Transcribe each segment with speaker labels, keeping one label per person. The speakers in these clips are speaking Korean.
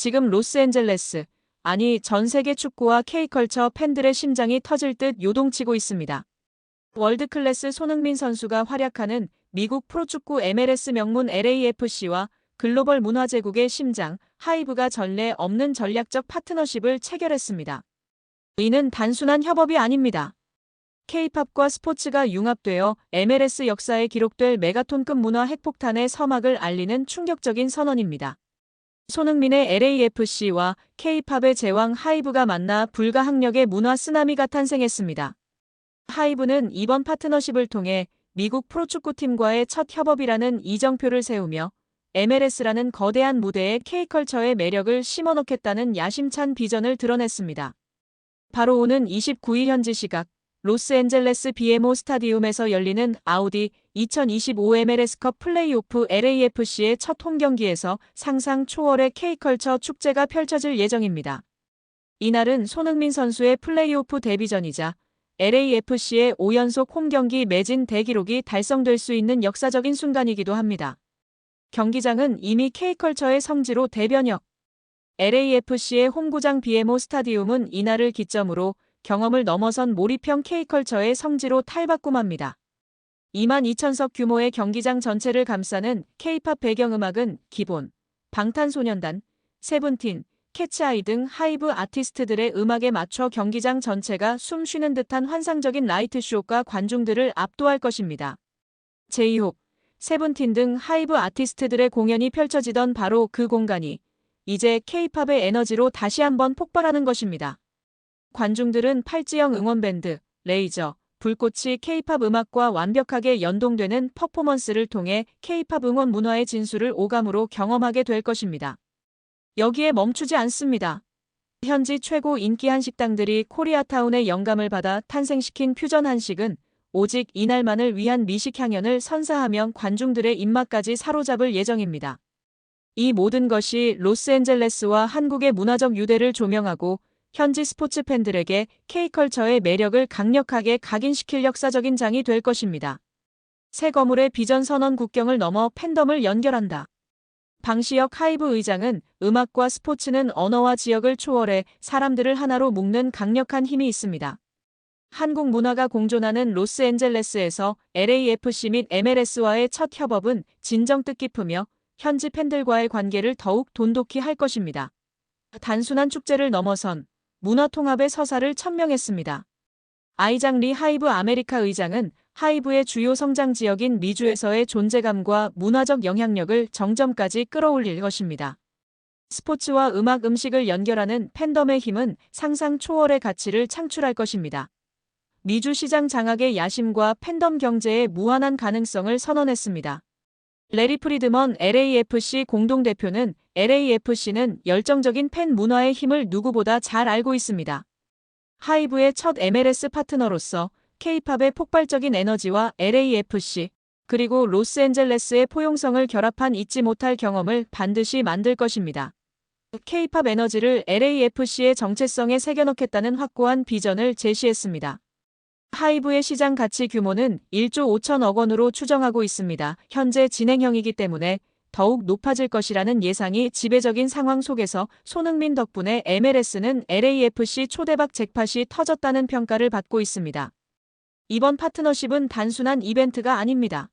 Speaker 1: 지금 로스앤젤레스, 아니 전 세계 축구와 K컬처 팬들의 심장이 터질 듯 요동치고 있습니다. 월드클래스 손흥민 선수가 활약하는 미국 프로축구 MLS 명문 LAFC와 글로벌 문화제국의 심장, 하이브가 전례 없는 전략적 파트너십을 체결했습니다. 이는 단순한 협업이 아닙니다. K-팝과 스포츠가 융합되어 MLS 역사에 기록될 메가톤급 문화 핵폭탄의 서막을 알리는 충격적인 선언입니다. 손흥민의 LAFC와 K-팝의 제왕 하이브가 만나 불가항력의 문화 쓰나미가 탄생했습니다. 하이브는 이번 파트너십을 통해 미국 프로축구팀과의 첫 협업이라는 이정표를 세우며 MLS라는 거대한 무대에 K컬처의 매력을 심어넣겠다는 야심찬 비전을 드러냈습니다. 바로 오는 29일 현지 시각 로스앤젤레스 BMO 스타디움에서 열리는 아우디 2025 MLS컵 플레이오프 LAFC의 첫 홈경기에서 상상 초월의 K컬처 축제가 펼쳐질 예정입니다. 이날은 손흥민 선수의 플레이오프 데뷔전이자 LAFC의 5연속 홈경기 매진 대기록이 달성될 수 있는 역사적인 순간이기도 합니다. 경기장은 이미 K컬처의 성지로 대변역. LAFC의 홈구장 BMO 스타디움은 이날을 기점으로 경험을 넘어선 몰입형 K컬처의 성지로 탈바꿈합니다. 22,000석 규모의 경기장 전체를 감싸는 K-팝 배경음악은 기본, 방탄소년단, 세븐틴, 캐츠아이 등 하이브 아티스트들의 음악에 맞춰 경기장 전체가 숨 쉬는 듯한 환상적인 라이트쇼가 관중들을 압도할 것입니다. 제이홉, 세븐틴 등 하이브 아티스트들의 공연이 펼쳐지던 바로 그 공간이 이제 K-팝의 에너지로 다시 한번 폭발하는 것입니다. 관중들은 팔찌형 응원밴드, 레이저, 불꽃이 K-팝 음악과 완벽하게 연동되는 퍼포먼스를 통해 K-팝 응원 문화의 진수를 오감으로 경험하게 될 것입니다. 여기에 멈추지 않습니다. 현지 최고 인기 한식당들이 코리아타운의 영감을 받아 탄생시킨 퓨전 한식은 오직 이날만을 위한 미식 향연을 선사하며 관중들의 입맛까지 사로잡을 예정입니다. 이 모든 것이 로스앤젤레스와 한국의 문화적 유대를 조명하고 현지 스포츠 팬들에게 K컬처의 매력을 강력하게 각인시킬 역사적인 장이 될 것입니다. 새 거물의 비전 선언 국경을 넘어 팬덤을 연결한다. 방시혁 하이브 의장은 음악과 스포츠는 언어와 지역을 초월해 사람들을 하나로 묶는 강력한 힘이 있습니다. 한국 문화가 공존하는 로스앤젤레스에서 LAFC 및 MLS와의 첫 협업은 진정 뜻깊으며 현지 팬들과의 관계를 더욱 돈독히 할 것입니다. 단순한 축제를 넘어선 문화 통합의 서사를 천명했습니다. 아이작 리 하이브 아메리카 의장은 하이브의 주요 성장 지역인 미주에서의 존재감과 문화적 영향력을 정점까지 끌어올릴 것입니다. 스포츠와 음악 음식을 연결하는 팬덤의 힘은 상상 초월의 가치를 창출할 것입니다. 미주 시장 장악의 야심과 팬덤 경제의 무한한 가능성을 선언했습니다. 레리 프리드먼 LAFC 공동대표는 LAFC는 열정적인 팬 문화의 힘을 누구보다 잘 알고 있습니다. 하이브의 첫 MLS 파트너로서 K-팝의 폭발적인 에너지와 LAFC, 그리고 로스앤젤레스의 포용성을 결합한 잊지 못할 경험을 반드시 만들 것입니다. K-팝 에너지를 LAFC의 정체성에 새겨넣겠다는 확고한 비전을 제시했습니다. 하이브의 시장 가치 규모는 1조 5천억 원으로 추정하고 있습니다. 현재 진행형이기 때문에 더욱 높아질 것이라는 예상이 지배적인 상황 속에서 손흥민 덕분에 MLS는 LAFC 초대박 잭팟이 터졌다는 평가를 받고 있습니다. 이번 파트너십은 단순한 이벤트가 아닙니다.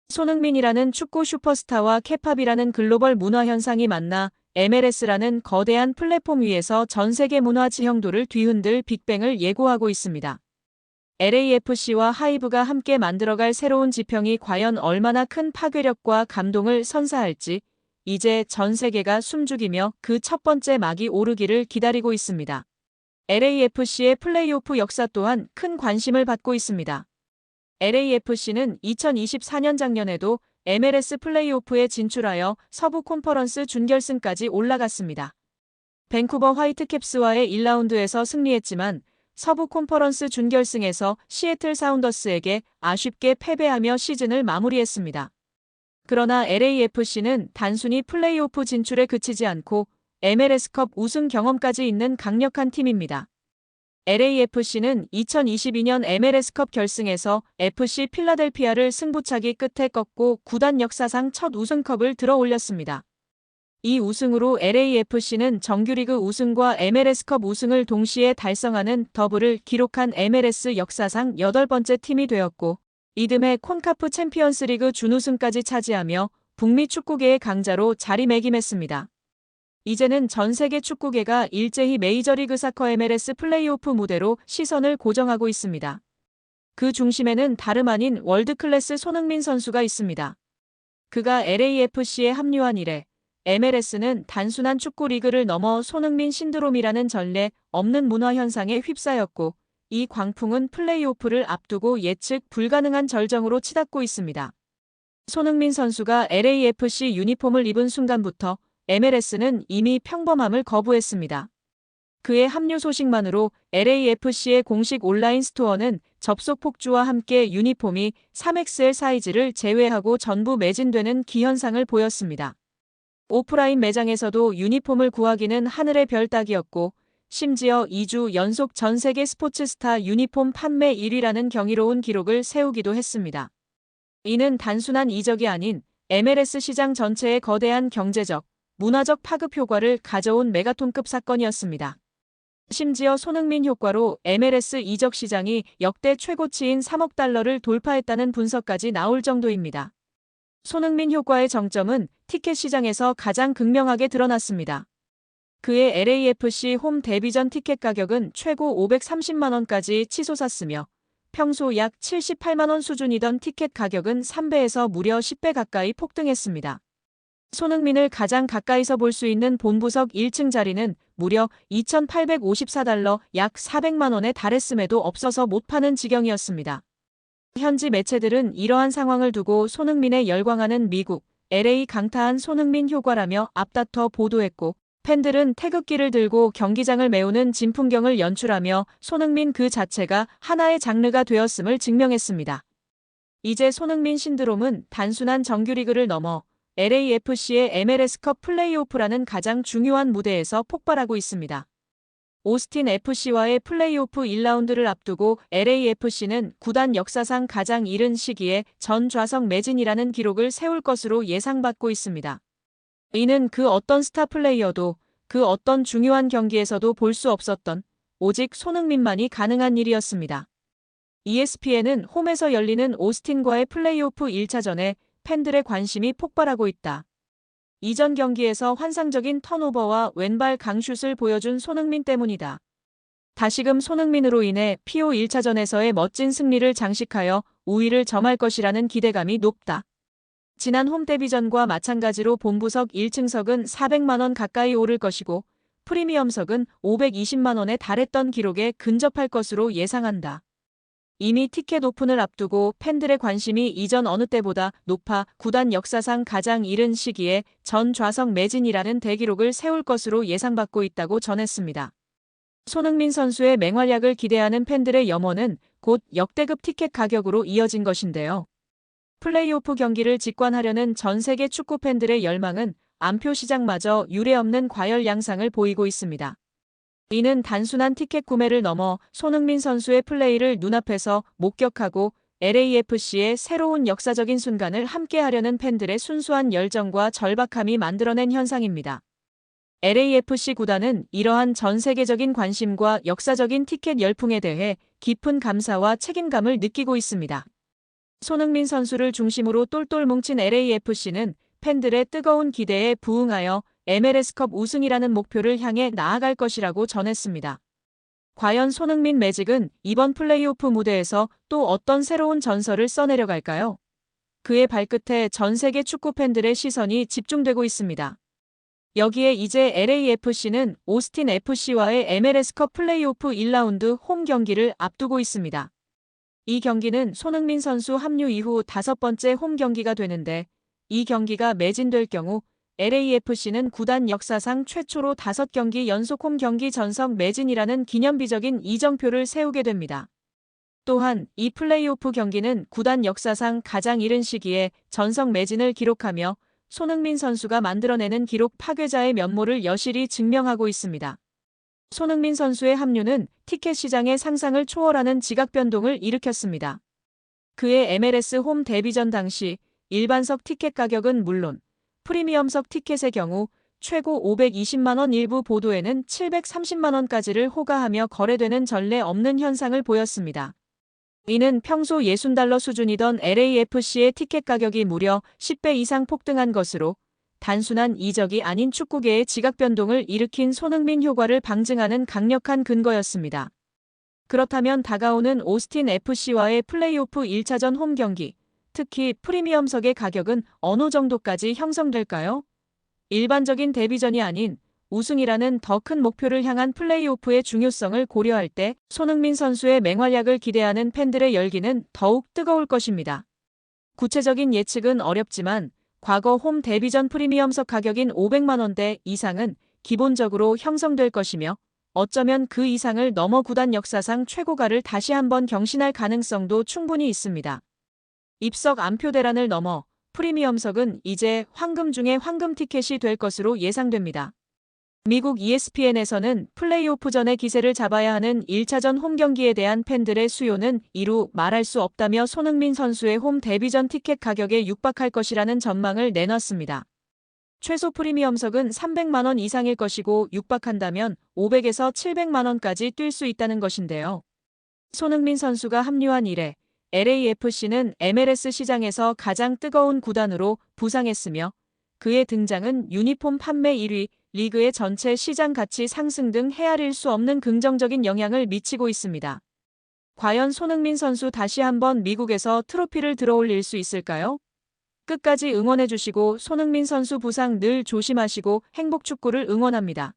Speaker 1: 손흥민이라는 축구 슈퍼스타와 K-팝이라는 글로벌 문화 현상이 만나 MLS라는 거대한 플랫폼 위에서 전 세계 문화 지형도를 뒤흔들 빅뱅을 예고하고 있습니다. LAFC와 하이브가 함께 만들어갈 새로운 지평이 과연 얼마나 큰 파괴력과 감동을 선사할지 이제 전 세계가 숨죽이며 그 첫 번째 막이 오르기를 기다리고 있습니다. LAFC의 플레이오프 역사 또한 큰 관심을 받고 있습니다. LAFC는 2024년 작년에도 MLS 플레이오프에 진출하여 서부 컨퍼런스 준결승까지 올라갔습니다. 밴쿠버 화이트캡스와의 1라운드에서 승리했지만 서부 컨퍼런스 준결승에서 시애틀 사운더스에게 아쉽게 패배하며 시즌을 마무리했습니다. 그러나 LAFC는 단순히 플레이오프 진출에 그치지 않고 MLS컵 우승 경험까지 있는 강력한 팀입니다. LAFC는 2022년 MLS컵 결승에서 FC 필라델피아를 승부차기 끝에 꺾고 구단 역사상 첫 우승컵을 들어 올렸습니다. 이 우승으로 LAFC는 정규리그 우승과 MLS컵 우승을 동시에 달성하는 더블을 기록한 MLS 역사상 8번째 팀이 되었고, 이듬해 콘카프 챔피언스리그 준우승까지 차지하며 북미 축구계의 강자로 자리매김했습니다. 이제는 전 세계 축구계가 일제히 메이저리그 사커 MLS 플레이오프 무대로 시선을 고정하고 있습니다. 그 중심에는 다름 아닌 월드클래스 손흥민 선수가 있습니다. 그가 LAFC에 합류한 이래 MLS는 단순한 축구 리그를 넘어 손흥민 신드롬이라는 전례 없는 문화 현상에 휩싸였고, 이 광풍은 플레이오프를 앞두고 예측 불가능한 절정으로 치닫고 있습니다. 손흥민 선수가 LAFC 유니폼을 입은 순간부터 MLS는 이미 평범함을 거부했습니다. 그의 합류 소식만으로 LAFC의 공식 온라인 스토어는 접속 폭주와 함께 유니폼이 3XL 사이즈를 제외하고 전부 매진되는 기현상을 보였습니다. 오프라인 매장에서도 유니폼을 구하기는 하늘의 별 따기였고, 심지어 2주 연속 전 세계 스포츠 스타 유니폼 판매 1위라는 경이로운 기록을 세우기도 했습니다. 이는 단순한 이적이 아닌 MLS 시장 전체의 거대한 경제적, 문화적 파급 효과를 가져온 메가톤급 사건이었습니다. 심지어 손흥민 효과로 MLS 이적 시장이 역대 최고치인 3억 달러를 돌파했다는 분석까지 나올 정도입니다. 손흥민 효과의 정점은 티켓 시장에서 가장 극명하게 드러났습니다. 그의 LAFC 홈 데뷔전 티켓 가격은 최고 530만 원까지 치솟았으며, 평소 약 78만 원 수준이던 티켓 가격은 3배에서 무려 10배 가까이 폭등했습니다. 손흥민을 가장 가까이서 볼 수 있는 본부석 1층 자리는 무려 2,854달러 약 400만 원에 달했음에도 없어서 못 파는 지경이었습니다. 현지 매체들은 이러한 상황을 두고 손흥민에 열광하는 미국, LA 강타한 손흥민 효과라며 앞다퉈 보도했고, 팬들은 태극기를 들고 경기장을 메우는 진풍경을 연출하며 손흥민 그 자체가 하나의 장르가 되었음을 증명했습니다. 이제 손흥민 신드롬은 단순한 정규리그를 넘어 LAFC의 MLS컵 플레이오프라는 가장 중요한 무대에서 폭발하고 있습니다. 오스틴 FC와의 플레이오프 1라운드를 앞두고 LAFC는 구단 역사상 가장 이른 시기에 전 좌석 매진이라는 기록을 세울 것으로 예상받고 있습니다. 이는 그 어떤 스타 플레이어도 그 어떤 중요한 경기에서도 볼 수 없었던 오직 손흥민만이 가능한 일이었습니다. ESPN은 홈에서 열리는 오스틴과의 플레이오프 1차전에 팬들의 관심이 폭발하고 있다. 이전 경기에서 환상적인 턴오버와 왼발 강슛을 보여준 손흥민 때문이다. 다시금 손흥민으로 인해 PO 1차전에서의 멋진 승리를 장식하여 우위를 점할 것이라는 기대감이 높다. 지난 홈 데뷔전과 마찬가지로 본부석 1층석은 400만 원 가까이 오를 것이고, 프리미엄석은 520만 원에 달했던 기록에 근접할 것으로 예상한다. 이미 티켓 오픈을 앞두고 팬들의 관심이 이전 어느 때보다 높아 구단 역사상 가장 이른 시기에 전 좌석 매진이라는 대기록을 세울 것으로 예상받고 있다고 전했습니다. 손흥민 선수의 맹활약을 기대하는 팬들의 염원은 곧 역대급 티켓 가격으로 이어진 것인데요. 플레이오프 경기를 직관하려는 전 세계 축구 팬들의 열망은 안표 시장마저 유례없는 과열 양상을 보이고 있습니다. 이는 단순한 티켓 구매를 넘어 손흥민 선수의 플레이를 눈앞에서 목격하고 LAFC의 새로운 역사적인 순간을 함께하려는 팬들의 순수한 열정과 절박함이 만들어낸 현상입니다. LAFC 구단은 이러한 전 세계적인 관심과 역사적인 티켓 열풍에 대해 깊은 감사와 책임감을 느끼고 있습니다. 손흥민 선수를 중심으로 똘똘 뭉친 LAFC는 팬들의 뜨거운 기대에 부응하여 MLS컵 우승이라는 목표를 향해 나아갈 것이라고 전했습니다. 과연 손흥민 매직은 이번 플레이오프 무대에서 또 어떤 새로운 전설을 써내려갈까요? 그의 발끝에 전 세계 축구 팬들의 시선이 집중되고 있습니다. 여기에 이제 LAFC는 오스틴 FC와의 MLS컵 플레이오프 1라운드 홈 경기를 앞두고 있습니다. 이 경기는 손흥민 선수 합류 이후 5번째 홈 경기가 되는데, 이 경기가 매진될 경우 LAFC는 구단 역사상 최초로 5경기 연속 홈 경기 전석 매진이라는 기념비적인 이정표를 세우게 됩니다. 또한 이 플레이오프 경기는 구단 역사상 가장 이른 시기에 전석 매진을 기록하며 손흥민 선수가 만들어내는 기록 파괴자의 면모를 여실히 증명하고 있습니다. 손흥민 선수의 합류는 티켓 시장의 상상을 초월하는 지각 변동을 일으켰습니다. 그의 MLS 홈 데뷔전 당시 일반석 티켓 가격은 물론 프리미엄석 티켓의 경우 최고 520만 원, 일부 보도에는 730만 원까지를 호가하며 거래되는 전례 없는 현상을 보였습니다. 이는 평소 $60 수준이던 LAFC의 티켓 가격이 무려 10배 이상 폭등한 것으로 단순한 이적이 아닌 축구계의 지각 변동을 일으킨 손흥민 효과를 방증하는 강력한 근거였습니다. 그렇다면 다가오는 오스틴 FC와의 플레이오프 1차전 홈 경기, 특히 프리미엄석의 가격은 어느 정도까지 형성될까요? 일반적인 데뷔전이 아닌 우승이라는 더 큰 목표를 향한 플레이오프의 중요성을 고려할 때 손흥민 선수의 맹활약을 기대하는 팬들의 열기는 더욱 뜨거울 것입니다. 구체적인 예측은 어렵지만 과거 홈 데뷔전 프리미엄석 가격인 500만 원대 이상은 기본적으로 형성될 것이며 어쩌면 그 이상을 넘어 구단 역사상 최고가를 다시 한번 경신할 가능성도 충분히 있습니다. 입석 안표 대란을 넘어 프리미엄석은 이제 황금 중에 황금 티켓이 될 것으로 예상됩니다. 미국 ESPN에서는 플레이오프 전에 기세를 잡아야 하는 1차전 홈 경기에 대한 팬들의 수요는 이루 말할 수 없다며 손흥민 선수의 홈 데뷔전 티켓 가격에 육박할 것이라는 전망을 내놨습니다. 최소 프리미엄석은 300만 원 이상일 것이고 육박한다면 500에서 700만 원까지 뛸 수 있다는 것인데요. 손흥민 선수가 합류한 이래 LAFC는 MLS 시장에서 가장 뜨거운 구단으로 부상했으며 그의 등장은 유니폼 판매 1위, 리그의 전체 시장 가치 상승 등 헤아릴 수 없는 긍정적인 영향을 미치고 있습니다. 과연 손흥민 선수 다시 한번 미국에서 트로피를 들어올릴 수 있을까요? 끝까지 응원해주시고 손흥민 선수 부상 늘 조심하시고 행복 축구를 응원합니다.